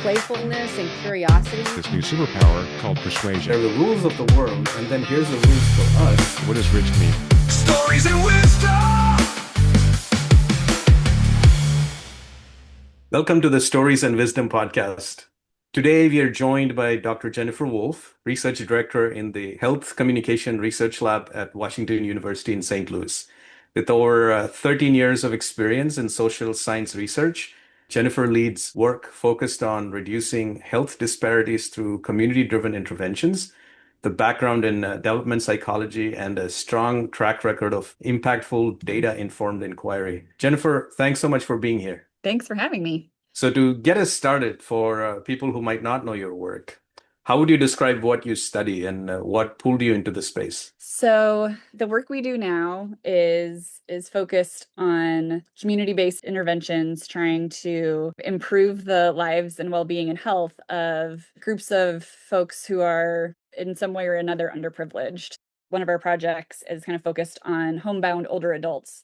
playfulness and curiosity. This new superpower called persuasion. There are the rules of the world, and then here's the rules for us. What does rich mean? Stories and wisdom. Welcome to the Stories and Wisdom podcast. Today, we are joined by Dr. Jennifer Wolff, Research Director in the Health Communication Research Lab at Washington University in St. Louis. With over 13 years of experience in social science research, Jennifer leads work focused on reducing health disparities through community-driven interventions, the background in development psychology, and a strong track record of impactful data-informed inquiry. Jennifer, thanks so much for being here. Thanks for having me. So to get us started, for people who might not know your work, how would you describe what you study and what pulled you into the space? So the work we do now is focused on community-based interventions, trying to improve the lives and well-being and health of groups of folks who are in some way or another underprivileged. One of our projects is kind of focused on homebound older adults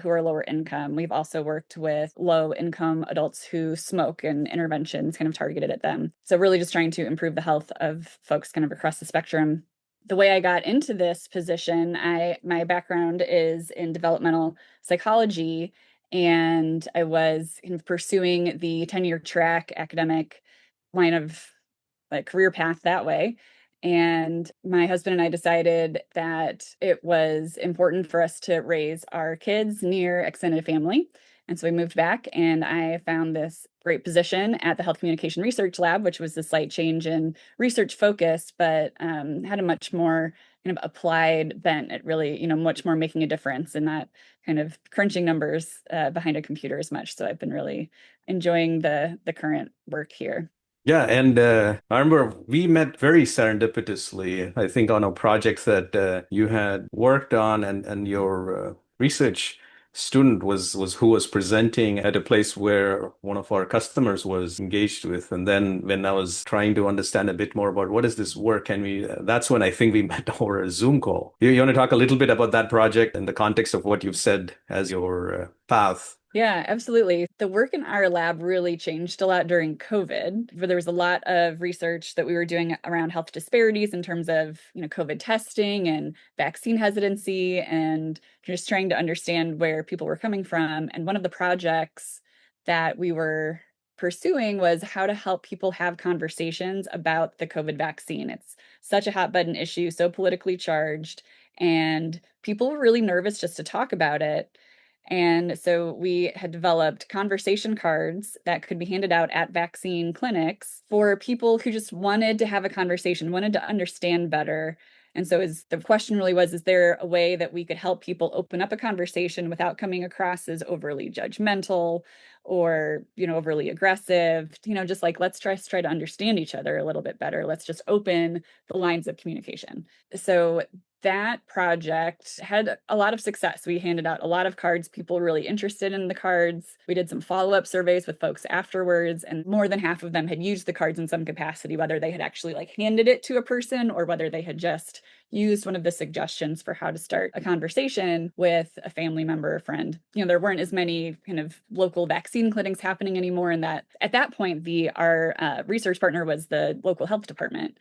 who are lower income. We've also worked with low income adults who smoke, and interventions kind of targeted at them. So really just trying to improve the health of folks kind of across the spectrum. The way I got into this position, my background is in developmental psychology, and I was kind of pursuing the tenure track academic line of career path that way. And my husband and I decided that it was important for us to raise our kids near extended family. And so we moved back, and I found this great position at the Health Communication Research Lab, which was a slight change in research focus, but had a much more kind of applied bent at really, much more making a difference in that kind of crunching numbers behind a computer as much. So I've been really enjoying the current work here. Yeah, and I remember we met very serendipitously, I think, on a project that you had worked on, and your research student was who was presenting at a place where one of our customers was engaged with. And then when I was trying to understand a bit more about what is this work, that's when I think we met over a Zoom call. You want to talk a little bit about that project in the context of what you've said as your path? Yeah, absolutely. The work in our lab really changed a lot during COVID, where there was a lot of research that we were doing around health disparities in terms of, COVID testing and vaccine hesitancy, and just trying to understand where people were coming from. And one of the projects that we were pursuing was how to help people have conversations about the COVID vaccine. It's such a hot button issue, so politically charged, and people were really nervous just to talk about it. And so we had developed conversation cards that could be handed out at vaccine clinics for people who just wanted to have a conversation, wanted to understand better. And so the question really was, is there a way that we could help people open up a conversation without coming across as overly judgmental or, overly aggressive, just like, let's try to understand each other a little bit better. Let's just open the lines of communication. So that project had a lot of success. We handed out a lot of cards, people were really interested in the cards. We did some follow-up surveys with folks afterwards, and more than half of them had used the cards in some capacity, whether they had actually handed it to a person or whether they had just used one of the suggestions for how to start a conversation with a family member or friend. There weren't as many kind of local vaccine clinics happening anymore, and that at that point, our research partner was the local health department.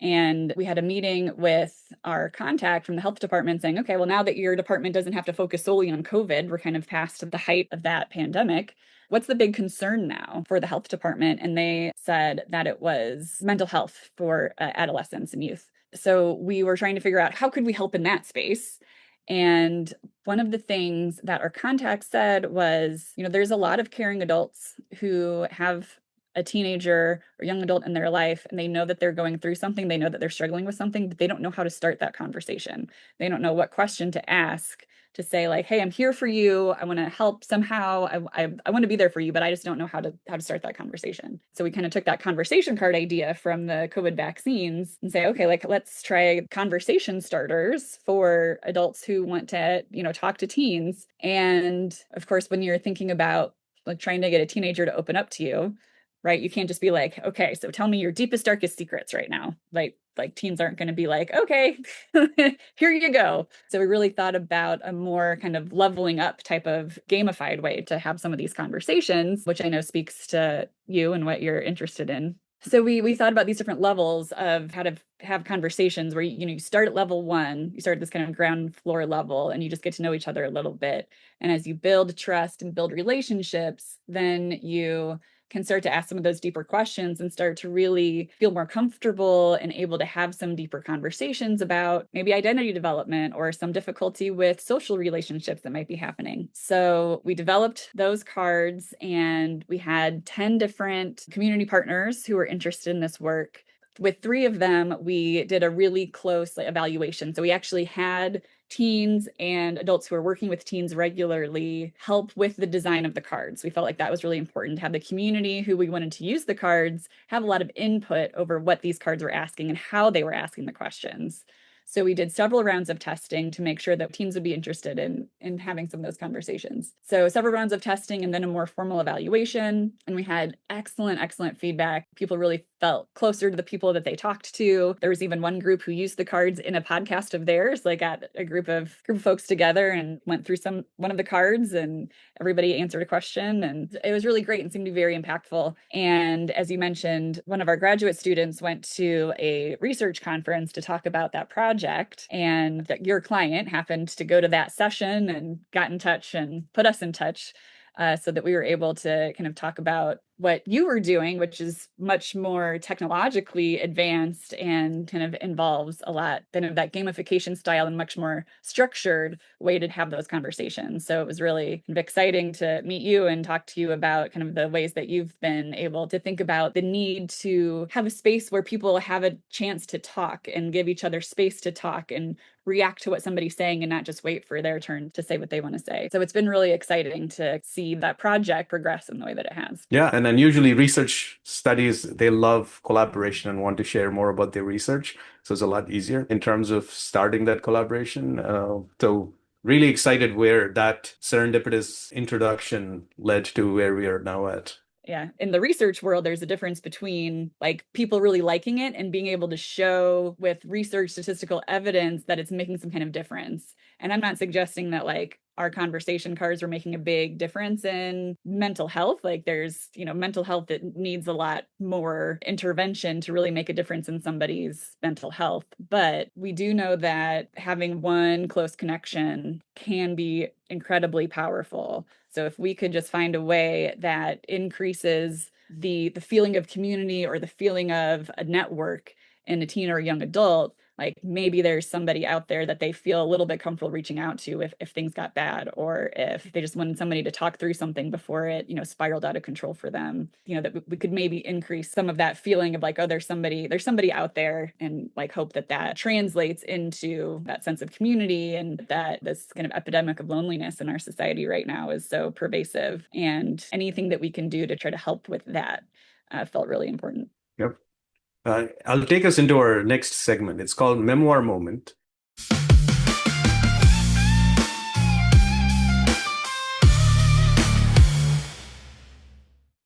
And we had a meeting with our contact from the health department saying, okay, well, now that your department doesn't have to focus solely on COVID, we're kind of past the height of that pandemic. What's the big concern now for the health department? And they said that it was mental health for adolescents and youth. So we were trying to figure out how could we help in that space. And one of the things that our contact said was, there's a lot of caring adults who have a teenager or young adult in their life, and they know that they're going through something, they know that they're struggling with something, but they don't know how to start that conversation. They don't know what question to ask to say, like, hey, I'm here for you. I want to help somehow. I want to be there for you, but I just don't know how to start that conversation. So we kind of took that conversation card idea from the COVID vaccines and say, okay, let's try conversation starters for adults who want to, talk to teens. And of course, when you're thinking about trying to get a teenager to open up to you, right? You can't just be like, okay, so tell me your deepest, darkest secrets right now. Like teens aren't going to be like, okay, here you go. So we really thought about a more kind of leveling up type of gamified way to have some of these conversations, which I know speaks to you and what you're interested in. So we thought about these different levels of how to have conversations where you start at level one, you start at this kind of ground floor level, and you just get to know each other a little bit. And as you build trust and build relationships, then you can start to ask some of those deeper questions and start to really feel more comfortable and able to have some deeper conversations about maybe identity development or some difficulty with social relationships that might be happening. So we developed those cards and we had 10 different community partners who were interested in this work. With 3 of them, we did a really close evaluation. So we actually had teens and adults who are working with teens regularly help with the design of the cards. We felt like that was really important to have the community who we wanted to use the cards have a lot of input over what these cards were asking and how they were asking the questions. So we did several rounds of testing to make sure that teens would be interested in having some of those conversations. So several rounds of testing and then a more formal evaluation. And we had excellent feedback. People really felt closer to the people that they talked to. There was even one group who used the cards in a podcast of theirs, like got a group of folks together and went through one of the cards and everybody answered a question. And it was really great and seemed to be very impactful. And as you mentioned, one of our graduate students went to a research conference to talk about that project. And your client happened to go to that session and got in touch and put us in touch so that we were able to kind of talk about what you were doing, which is much more technologically advanced and kind of involves a lot kind of that gamification style and much more structured way to have those conversations. So it was really kind of exciting to meet you and talk to you about kind of the ways that you've been able to think about the need to have a space where people have a chance to talk and give each other space to talk and react to what somebody's saying and not just wait for their turn to say what they want to say. So it's been really exciting to see that project progress in the way that it has. Yeah, and then usually research studies, they love collaboration and want to share more about their research. So it's a lot easier in terms of starting that collaboration. So really excited where that serendipitous introduction led to where we are now at. Yeah. In the research world, there's a difference between like people really liking it and being able to show with research statistical evidence that it's making some kind of difference. And I'm not suggesting that like our conversation cards were making a big difference in mental health. Like there's, mental health that needs a lot more intervention to really make a difference in somebody's mental health. But we do know that having one close connection can be incredibly powerful. So if we could just find a way that increases the feeling of community or the feeling of a network in a teen or a young adult, like maybe there's somebody out there that they feel a little bit comfortable reaching out to if things got bad, or if they just wanted somebody to talk through something before it, spiraled out of control for them, that we could maybe increase some of that feeling of like, oh, there's somebody out there, and like hope that translates into that sense of community, and that this kind of epidemic of loneliness in our society right now is so pervasive, and anything that we can do to try to help with that felt really important. Yep. I'll take us into our next segment. It's called Memoir Moment.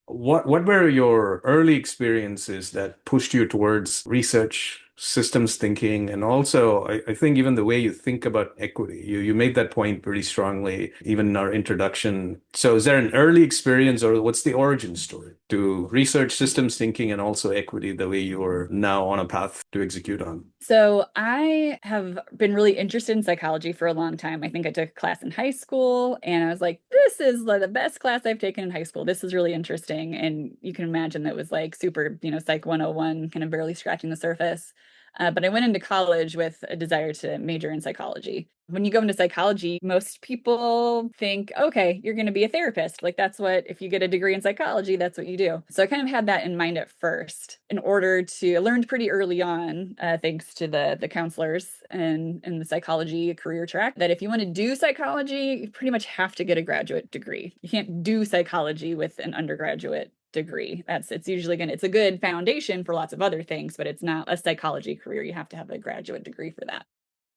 What were your early experiences that pushed you towards research, systems thinking, and also I think even the way you think about equity? You made that point pretty strongly, even in our introduction. So is there an early experience, or what's the origin story to research, systems thinking, and also equity, the way you're now on a path to execute on? So I have been really interested in psychology for a long time. I think I took a class in high school and I was like, this is like the best class I've taken in high school. This is really interesting. And you can imagine that was like super, Psych 101, kind of barely scratching the surface. But I went into college with a desire to major in psychology. When you go into psychology, most people think, okay, you're going to be a therapist. Like if you get a degree in psychology, that's what you do. So I kind of had that in mind at first. I learned pretty early on, thanks to the counselors and the psychology career track, that if you want to do psychology, you pretty much have to get a graduate degree. You can't do psychology with an undergraduate degree. It's a good foundation for lots of other things, but it's not a psychology career. You have to have a graduate degree for that.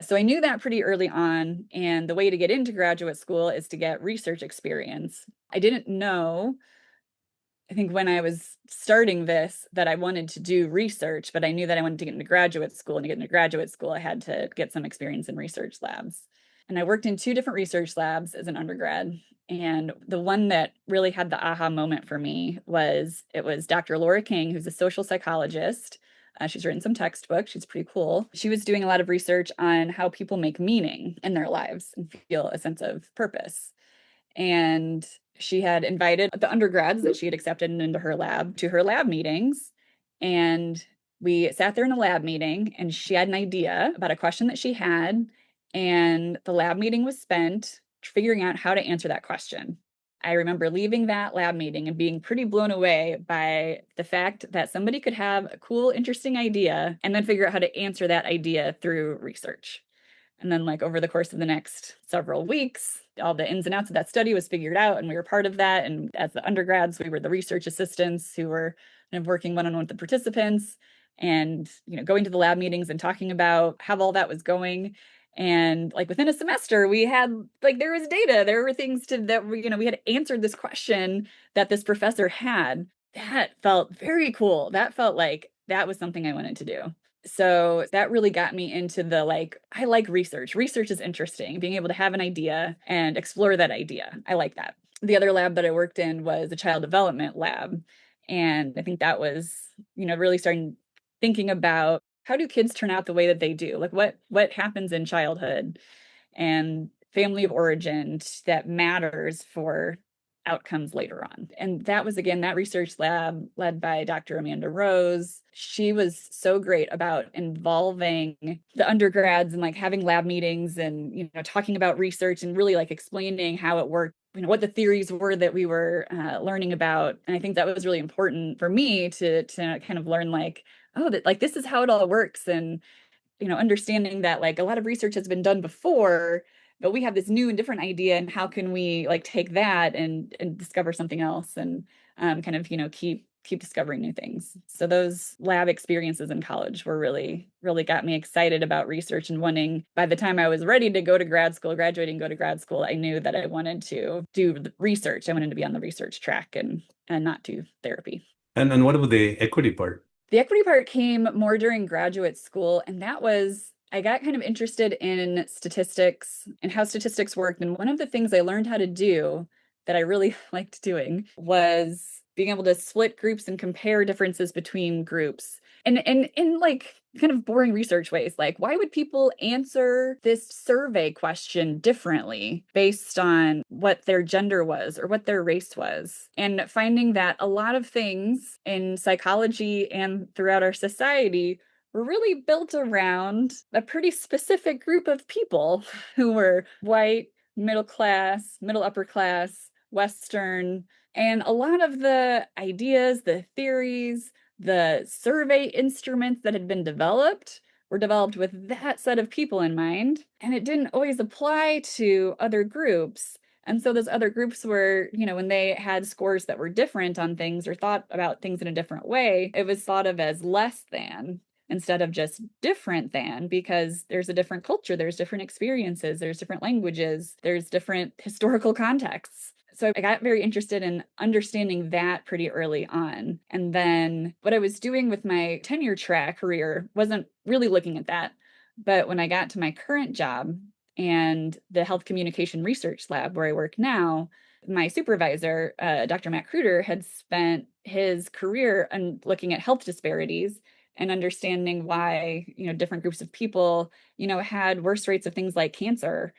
So I knew that pretty early on. And the way to get into graduate school is to get research experience. I didn't know I think when I was starting this, that I wanted to do research, but I knew that I wanted to get into graduate school. And to get into graduate school, I had to get some experience in research labs. And I worked in two different research labs as an undergrad. And the one that really had the aha moment for me was it was Dr. Laura King, who's a social psychologist. She's written some textbooks. She's pretty cool. She was doing a lot of research on how people make meaning in their lives and feel a sense of purpose. And she had invited the undergrads that she had accepted into her lab to her lab meetings. And we sat there in a lab meeting, and she had an idea about a question that she had. And the lab meeting was spent figuring out how to answer that question. I remember leaving that lab meeting and being pretty blown away by the fact that somebody could have a cool, interesting idea and then figure out how to answer that idea through research. And then, like, over the course of the next several weeks, all the ins and outs of that study was figured out, and we were part of that. And as the undergrads, we were the research assistants who were kind of working one-on-one with the participants and, going to the lab meetings and talking about how all that was going. And like within a semester, we had there was data, there were things that we had answered this question that this professor had. That felt very cool. That felt like that was something I wanted to do. So that really got me into I like research. Research is interesting, being able to have an idea and explore that idea. I like that. The other lab that I worked in was a child development lab. And I think that was, really starting thinking about how do kids turn out the way that they do? Like what happens in childhood and family of origin that matters for outcomes later on. And that was, again, that research lab led by Dr. Amanda Rose. She was so great about involving the undergrads and having lab meetings and, talking about research and really explaining how it worked, what the theories were that we were learning about. And I think that was really important for me to kind of learn that this is how it all works. And, understanding that a lot of research has been done before, but we have this new and different idea, and how can we take that and discover something else and kind of keep discovering new things. So those lab experiences in college were really got me excited about research and wanting, by the time I was ready to go to grad school, graduating, go to grad school, I knew that I wanted to do research. I wanted to be on the research track and not do therapy. And what about the equity part? The equity part came more during graduate school, and that was, I got kind of interested in statistics and how statistics worked. And one of the things I learned how to do that I really liked doing was being able to split groups and compare differences between groups. And in kind of boring research ways, why would people answer this survey question differently based on what their gender was or what their race was? And finding that a lot of things in psychology and throughout our society were really built around a pretty specific group of people who were white, middle class, middle upper class, Western. And a lot of the ideas, the theories, the survey instruments that had been developed were developed with that set of people in mind. And it didn't always apply to other groups. And so those other groups were, when they had scores that were different on things or thought about things in a different way, it was thought of as less than instead of just different than, because there's a different culture, there's different experiences, there's different languages, there's different historical contexts. So I got very interested in understanding that pretty early on. And then what I was doing with my tenure track career wasn't really looking at that. But when I got to my current job and the health communication research lab where I work now, my supervisor, Dr. Matt Kruder, had spent his career on looking at health disparities and understanding why, different groups of people, had worse rates of things like cancer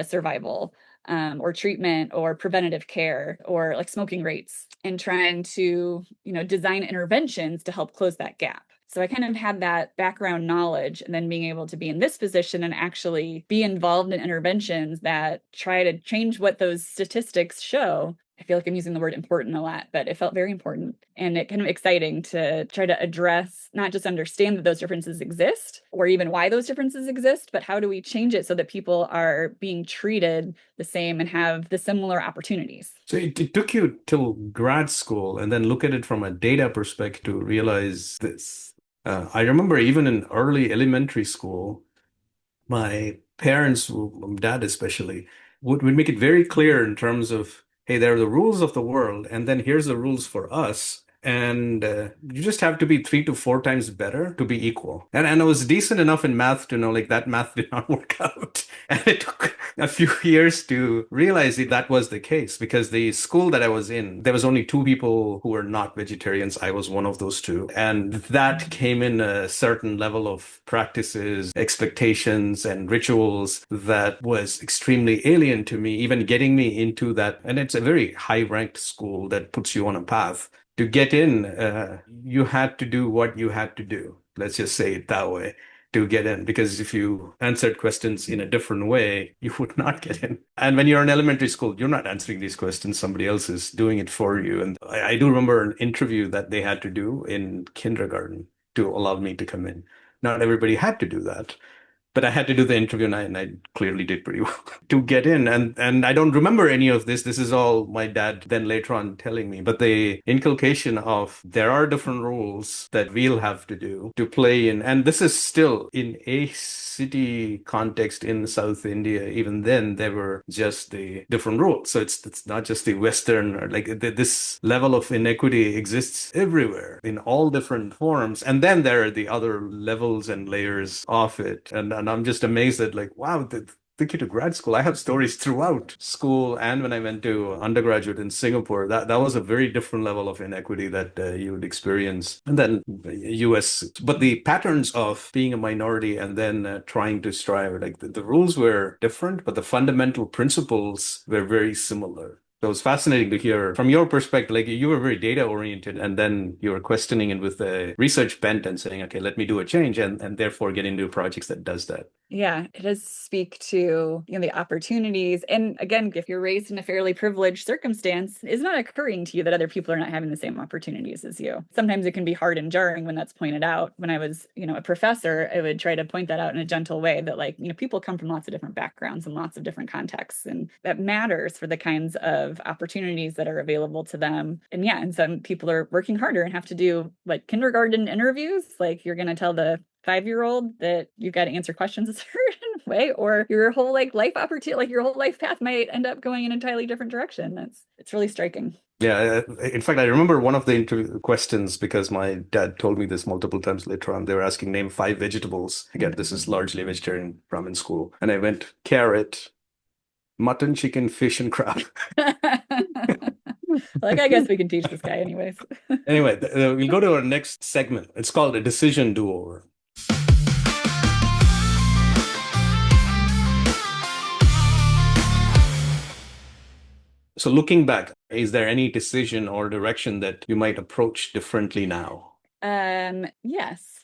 survival, or treatment or preventative care, or smoking rates, and trying to, design interventions to help close that gap. So I kind of had that background knowledge, and then being able to be in this position and actually be involved in interventions that try to change what those statistics show. I feel like I'm using the word important a lot, but it felt very important, and it kind of exciting to try to address, not just understand that those differences exist or even why those differences exist, but how do we change it so that people are being treated the same and have the similar opportunities. So it took you till grad school and then look at it from a data perspective to realize this. I remember even in early elementary school, my parents, dad especially, would make it very clear in terms of, hey, there are the rules of the world, and then here's the rules for us. And you just have to be 3 to 4 times better to be equal. And I was decent enough in math to know like that math did not work out. And it took a few years to realize that was the case because the school that I was in, there was only two people who were not vegetarians. I was one of those two. And that came in a certain level of practices, expectations, and rituals that was extremely alien to me, even getting me into that. And it's a very high ranked school that puts you on a path. To get in, you had to do what you had to do. Let's just say it that way to get in. Because if you answered questions in a different way, you would not get in. And when you're in elementary school, you're not answering these questions. Somebody else is doing it for you. And I do remember an interview that they had to do in kindergarten to allow me to come in. Not everybody had to do that. But I had to do the interview and I clearly did pretty well to get in. And I don't remember any of this. This is all my dad then later on telling me. But the inculcation of there are different rules that we'll have to do to play in. And this is still in a city context in South India. Even then, there were just the different rules. So it's not just the Western, or like this level of inequity exists everywhere in all different forms. And then there are the other levels and layers of it. And I'm just amazed that like, wow, thank you to grad school. I have stories throughout school and when I went to undergraduate in Singapore. That was a very different level of inequity that you would experience. And then US, but the patterns of being a minority and then trying to strive, like the rules were different, but the fundamental principles were very similar. So it was fascinating to hear from your perspective, like you were very data oriented and then you were questioning it with a research bent and saying, okay, let me do a change and therefore get into projects that does that. Yeah, it does speak to, the opportunities. And again, if you're raised in a fairly privileged circumstance, it's not occurring to you that other people are not having the same opportunities as you. Sometimes it can be hard and jarring when that's pointed out. When I was, a professor, I would try to point that out in a gentle way that like, people come from lots of different backgrounds and lots of different contexts. And that matters for the kinds of opportunities that are available to them. And yeah, and some people are working harder and have to do like kindergarten interviews. Like you're going to tell the 5-year-old that you've got to answer questions a certain way, or your whole life opportunity, like your whole life path might end up going in an entirely different direction. It's really striking. Yeah, in fact, I remember one of the interview questions because my dad told me this multiple times later on. They were asking, name 5 vegetables. Again, this is largely vegetarian Brahmin school. And I went carrot, mutton, chicken, fish, and crab. Like, I guess we can teach this guy anyways. Anyway, we'll go to our next segment. It's called a decision do-over. So looking back, is there any decision or direction that you might approach differently now? Yes,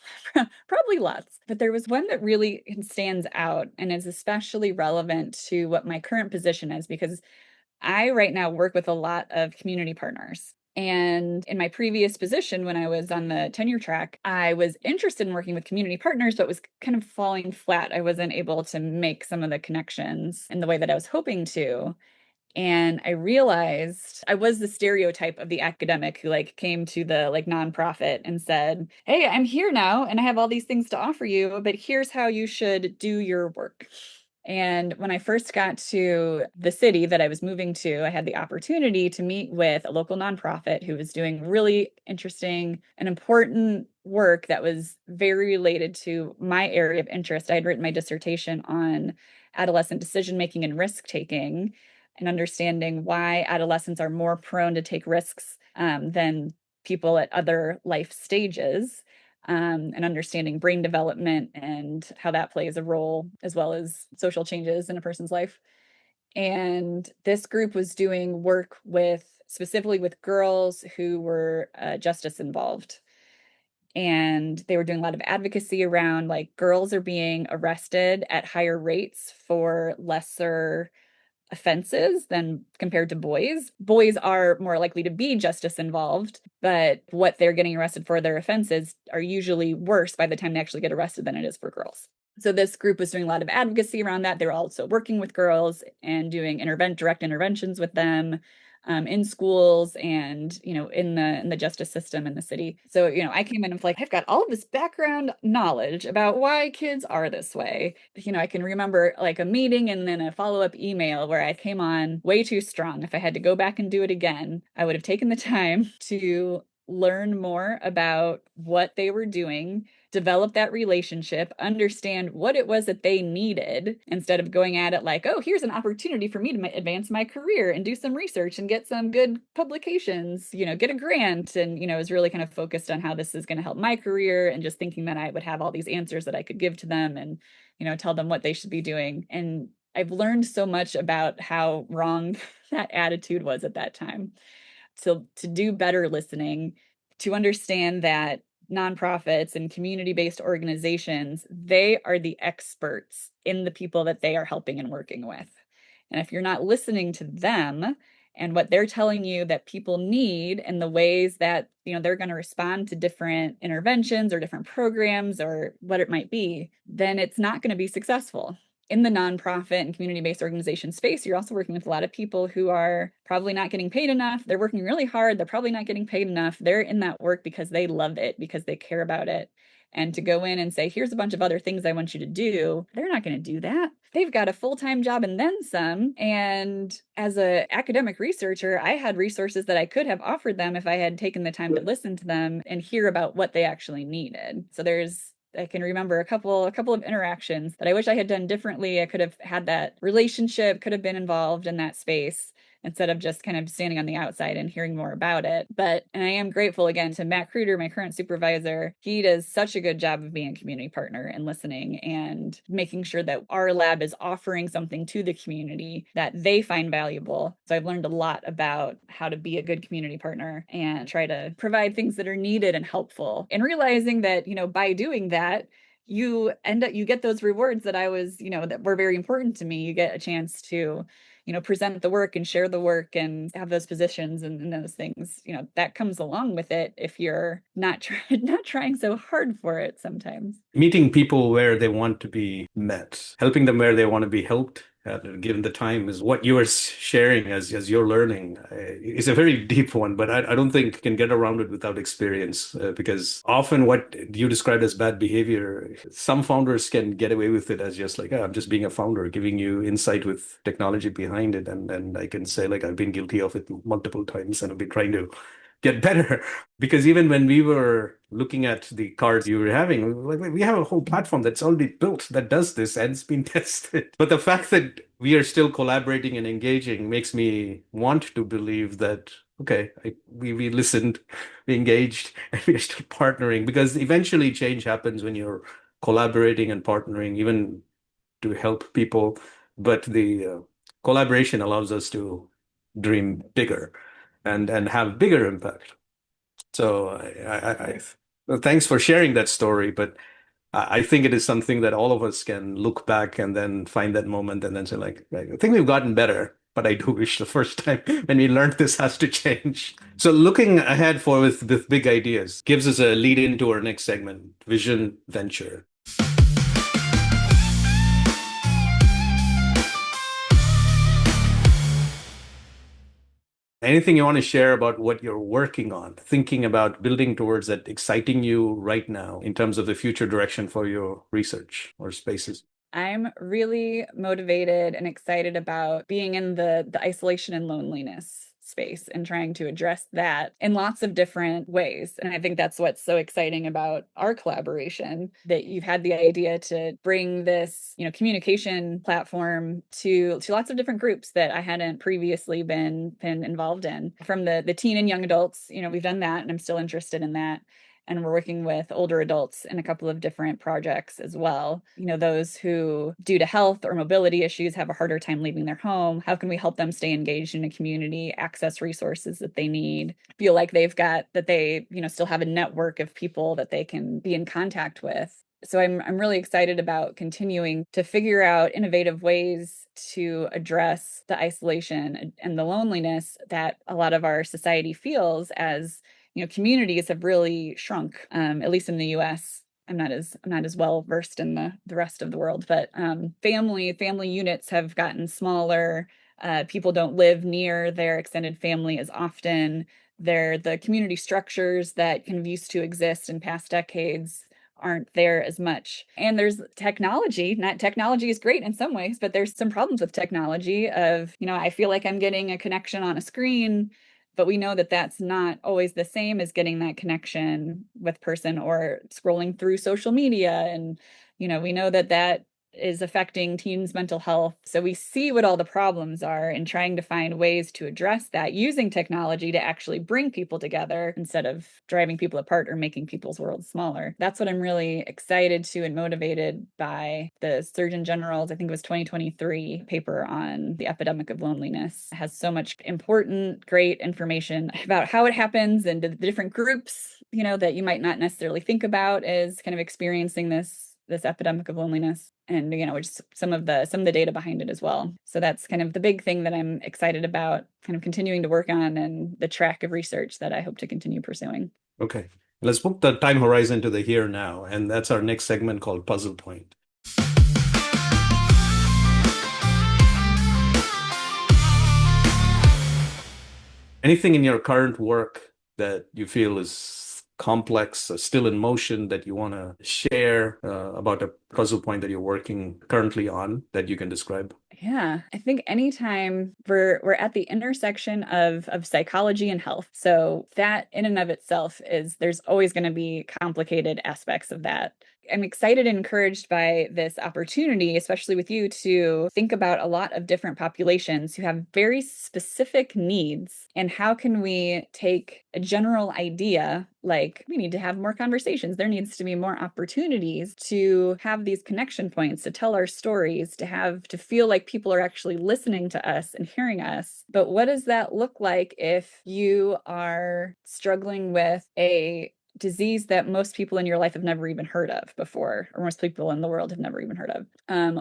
probably lots. But there was one that really stands out and is especially relevant to what my current position is because I right now work with a lot of community partners. And in my previous position, when I was on the tenure track, I was interested in working with community partners, but was kind of falling flat. I wasn't able to make some of the connections in the way that I was hoping to. And I realized I was the stereotype of the academic who came to the nonprofit and said, "Hey, I'm here now and I have all these things to offer you, but here's how you should do your work." And when I first got to the city that I was moving to, I had the opportunity to meet with a local nonprofit who was doing really interesting and important work that was very related to my area of interest. I had written my dissertation on adolescent decision making and risk taking and understanding why adolescents are more prone to take risks than people at other life stages. And understanding brain development and how that plays a role, as well as social changes in a person's life. And this group was doing work specifically with girls who were justice involved. And they were doing a lot of advocacy around girls are being arrested at higher rates for lesser offenses than compared to boys. Boys are more likely to be justice involved, but what they're getting arrested for, their offenses, are usually worse by the time they actually get arrested than it is for girls. So this group was doing a lot of advocacy around that. They were also working with girls and doing direct interventions with them, in schools and, in the justice system in the city. So, I came in and was like, I've got all of this background knowledge about why kids are this way. I can remember like a meeting and then a follow-up email where I came on way too strong. If I had to go back and do it again, I would have taken the time to learn more about what they were doing, develop that relationship, understand what it was that they needed instead of going at it like, oh, here's an opportunity for me to advance my career and do some research and get some good publications, get a grant. And, is really kind of focused on how this is going to help my career and just thinking that I would have all these answers that I could give to them and, tell them what they should be doing. And I've learned so much about how wrong that attitude was at that time. To do better listening, to understand that nonprofits and community-based organizations, they are the experts in the people that they are helping and working with. And if you're not listening to them and what they're telling you that people need and the ways that, they're going to respond to different interventions or different programs or what it might be, then it's not going to be successful. In the nonprofit and community-based organization space, you're also working with a lot of people who are probably not getting paid enough. They're working really hard. They're probably not getting paid enough. They're in that work because they love it, because they care about it. And to go in and say, here's a bunch of other things I want you to do, they're not going to do that. They've got a full-time job and then some. And as an academic researcher, I had resources that I could have offered them if I had taken the time to listen to them and hear about what they actually needed. So I can remember a couple of interactions that I wish I had done differently. I could have had that relationship, could have been involved in that space instead of just kind of standing on the outside and hearing more about it. And I am grateful again to Matt Kruder, my current supervisor. He does such a good job of being a community partner and listening and making sure that our lab is offering something to the community that they find valuable. So I've learned a lot about how to be a good community partner and try to provide things that are needed and helpful. And realizing that, by doing that, you get those rewards that that were very important to me. You get a chance to present the work and share the work and have those positions and those things, that comes along with it if you're not trying so hard for it sometimes. Meeting people where they want to be met, helping them where they want to be helped, given the time, is what you are sharing as you're learning. It's a very deep one, but I don't think you can get around it without experience, because often what you described as bad behavior, some founders can get away with it as just like, oh, I'm just being a founder, giving you insight with technology behind it. And I can say, like, I've been guilty of it multiple times and I've been trying to get better. Because even when we were looking at the cards you were having, we have a whole platform that's already built that does this and it's been tested. But the fact that we are still collaborating and engaging makes me want to believe that, okay, we listened, we engaged, and we are still partnering, because eventually change happens when you're collaborating and partnering, even to help people. But the collaboration allows us to dream bigger and have bigger impact. So well, thanks for sharing that story. But I think it is something that all of us can look back and then find that moment and then say, like, I think we've gotten better, but I do wish the first time when we learned this has to change. So looking ahead with big ideas gives us a lead into our next segment, Vision Venture. Anything you want to share about what you're working on, thinking about, building towards, that exciting you right now in terms of the future direction for your research or spaces? I'm really motivated and excited about being in the isolation and loneliness space and trying to address that in lots of different ways. And I think that's what's so exciting about our collaboration, that you've had the idea to bring this, communication platform to lots of different groups that I hadn't previously been involved in. From the teen and young adults, we've done that and I'm still interested in that. And we're working with older adults in a couple of different projects as well. Those who, due to health or mobility issues, have a harder time leaving their home. How can we help them stay engaged in a community, access resources that they need, feel like they still have a network of people that they can be in contact with? So I'm really excited about continuing to figure out innovative ways to address the isolation and the loneliness that a lot of our society feels as communities have really shrunk, at least in the US. I'm not as well versed in the rest of the world, but family units have gotten smaller. People don't live near their extended family as often. The community structures that kind of used to exist in past decades aren't there as much. And there's technology. Not technology is great in some ways, but there's some problems with technology of, I feel like I'm getting a connection on a screen, but we know that that's not always the same as getting that connection with person or scrolling through social media. And, we know that that is affecting teens' mental health. So we see what all the problems are and trying to find ways to address that using technology to actually bring people together instead of driving people apart or making people's worlds smaller. That's what I'm really excited to and motivated by the Surgeon General's, I think it was 2023 paper on the epidemic of loneliness. It has so much important, great information about how it happens and the different groups, that you might not necessarily think about as kind of experiencing this epidemic of loneliness, and just some of the data behind it as well. So that's kind of the big thing that I'm excited about kind of continuing to work on, and the track of research that I hope to continue pursuing. Okay, let's book the time horizon to the here now, and that's our next segment called Puzzle Point. Anything in your current work that you feel is complex, still in motion, that you want to share about a puzzle point that you're working currently on that you can describe? Yeah, I think anytime we're at the intersection of psychology and health. So that in and of itself there's always going to be complicated aspects of that. I'm excited and encouraged by this opportunity, especially with you, to think about a lot of different populations who have very specific needs. And how can we take a general idea, like we need to have more conversations, there needs to be more opportunities to have these connection points, to tell our stories, to feel like people are actually listening to us and hearing us. But what does that look like if you are struggling with a disease that most people in your life have never even heard of before, or most people in the world have never even heard of?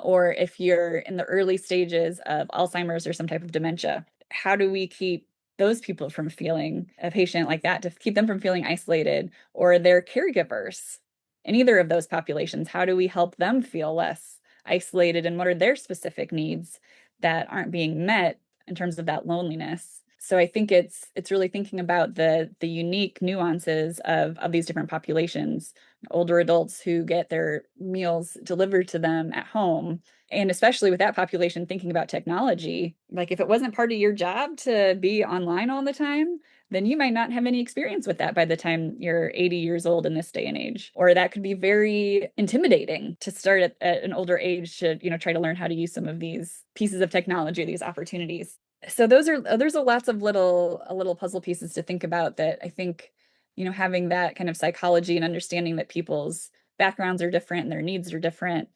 Or if you're in the early stages of Alzheimer's or some type of dementia, how do we keep those people from feeling, a patient like that, to keep them from feeling isolated, or their caregivers in either of those populations? How do we help them feel less isolated, and what are their specific needs that aren't being met in terms of that loneliness? So I think it's really thinking about the unique nuances of these different populations. Older adults who get their meals delivered to them at home, and especially with that population, thinking about technology. Like, if it wasn't part of your job to be online all the time, then you might not have any experience with that by the time you're 80 years old in this day and age. Or that could be very intimidating to start at an older age to, try to learn how to use some of these pieces of technology, these opportunities. So there's a lots of little puzzle pieces to think about that I think, having that kind of psychology and understanding that people's backgrounds are different and their needs are different,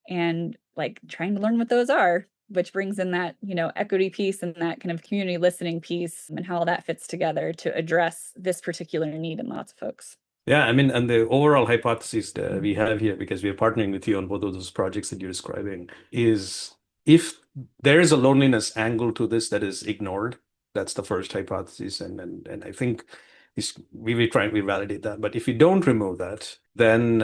and like trying to learn what those are, which brings in that, equity piece and that kind of community listening piece, and how all that fits together to address this particular need in lots of folks. Yeah, I mean, and the overall hypothesis that we have here, because we are partnering with you on both of those projects that you're describing, is if there is a loneliness angle to this that is ignored, that's the first hypothesis. And I think we try and we validate that. But if you don't remove that, then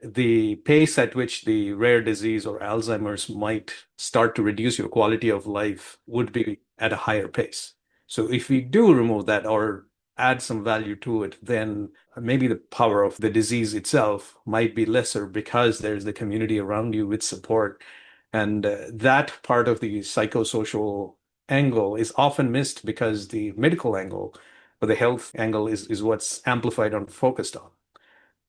the pace at which the rare disease or Alzheimer's might start to reduce your quality of life would be at a higher pace. So if we do remove that or add some value to it, then maybe the power of the disease itself might be lesser because there's the community around you with support. And that part of the psychosocial angle is often missed because the medical angle or the health angle is what's amplified and focused on.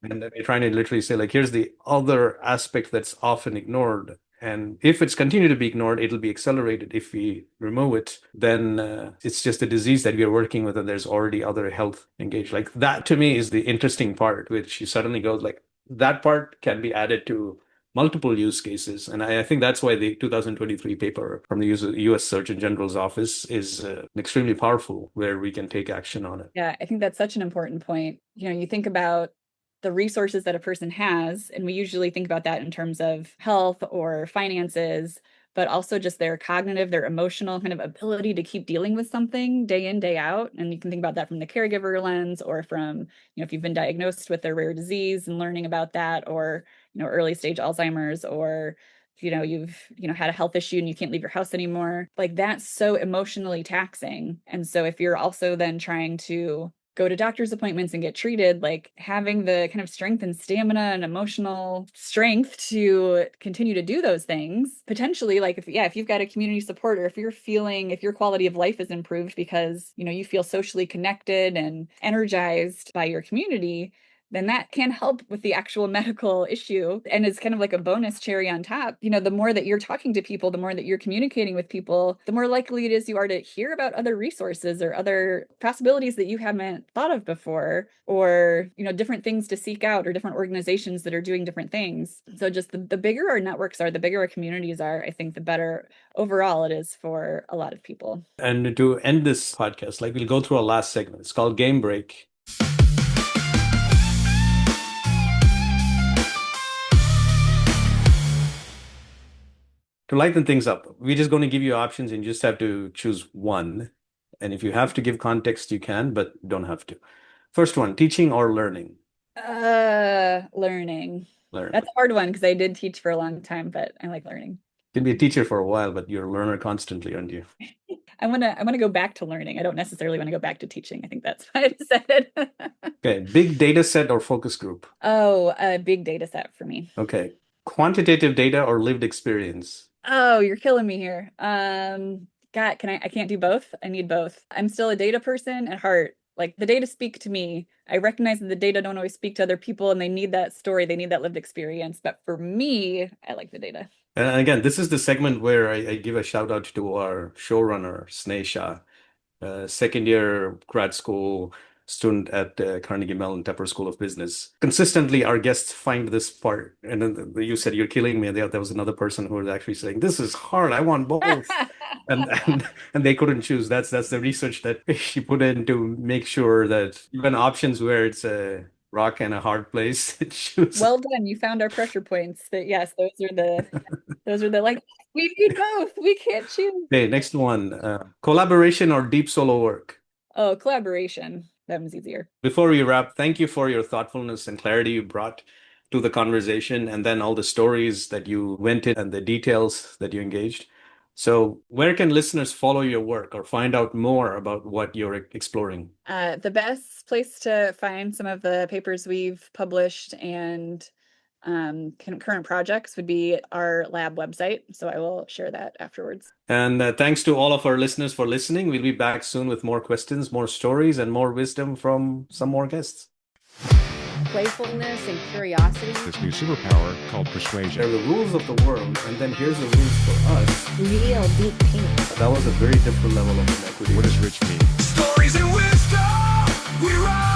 And then we're trying to literally say, like, here's the other aspect that's often ignored. And if it's continued to be ignored, it'll be accelerated. If we remove it, then it's just a disease that we are working with, and there's already other health engaged. Like, that to me is the interesting part, which you suddenly goes like, that part can be added to multiple use cases. And I think that's why the 2023 paper from the US Surgeon General's office is extremely powerful, where we can take action on it. Yeah, I think that's such an important point. You think about the resources that a person has, and we usually think about that in terms of health or finances, but also just their cognitive, their emotional kind of ability to keep dealing with something day in, day out. And you can think about that from the caregiver lens, or from, if you've been diagnosed with a rare disease and learning about that, or, early stage Alzheimer's, or you've had a health issue and you can't leave your house anymore. Like, that's so emotionally taxing. And so if you're also then trying to go to doctor's appointments and get treated, like having the kind of strength and stamina and emotional strength to continue to do those things, potentially, like if you've got a community support, or if your quality of life is improved because, you feel socially connected and energized by your community, then that can help with the actual medical issue and is kind of like a bonus cherry on top. The more that you're talking to people, the more that you're communicating with people, the more likely it is you are to hear about other resources or other possibilities that you haven't thought of before, or, different things to seek out, or different organizations that are doing different things. So just the bigger our networks are, the bigger our communities are, I think the better overall it is for a lot of people. And to end this podcast, like, we'll go through our last segment. It's called Game Break. To lighten things up, we're just going to give you options and you just have to choose one. And if you have to give context, you can, but don't have to. First one, teaching or learning? Learning. Learning. That's a hard one because I did teach for a long time, but I like learning. You can be a teacher for a while, but you're a learner constantly, aren't you? I want to go back to learning. I don't necessarily want to go back to teaching. I think that's why I decided. Okay, big data set or focus group? Oh, a big data set for me. Okay, quantitative data or lived experience? Oh, you're killing me here. God, I can't do both. I need both. I'm still a data person at heart. Like, the data speak to me. I recognize that the data don't always speak to other people and they need that story. They need that lived experience. But for me, I like the data. And again, this is the segment where I give a shout out to our showrunner, Sneh Shah, second year grad school student at Carnegie Mellon Tepper School of Business. Consistently, our guests find this part. And then you said, you're killing me. And there was another person who was actually saying, this is hard. I want both. and they couldn't choose. That's the research that she put in to make sure that even options where it's a rock and a hard place to choose. Well done. You found our pressure points. That yes, those are the like, we need both. We can't choose. Okay, next one. Collaboration or deep solo work? Oh, collaboration. That one's easier. Before we wrap, thank you for your thoughtfulness and clarity you brought to the conversation, and then all the stories that you went in and the details that you engaged. So where can listeners follow your work or find out more about what you're exploring? The best place to find some of the papers we've published and current projects would be our lab website. So I will share that afterwards. And thanks to all of our listeners for listening. We'll be back soon with more questions, more stories, and more wisdom from some more guests. Playfulness and curiosity. This new superpower called persuasion. They're the rules of the world, and then here's the rules for us. Real deep pink. That was a very different level of inequity. What does rich mean? Stories and wisdom we write.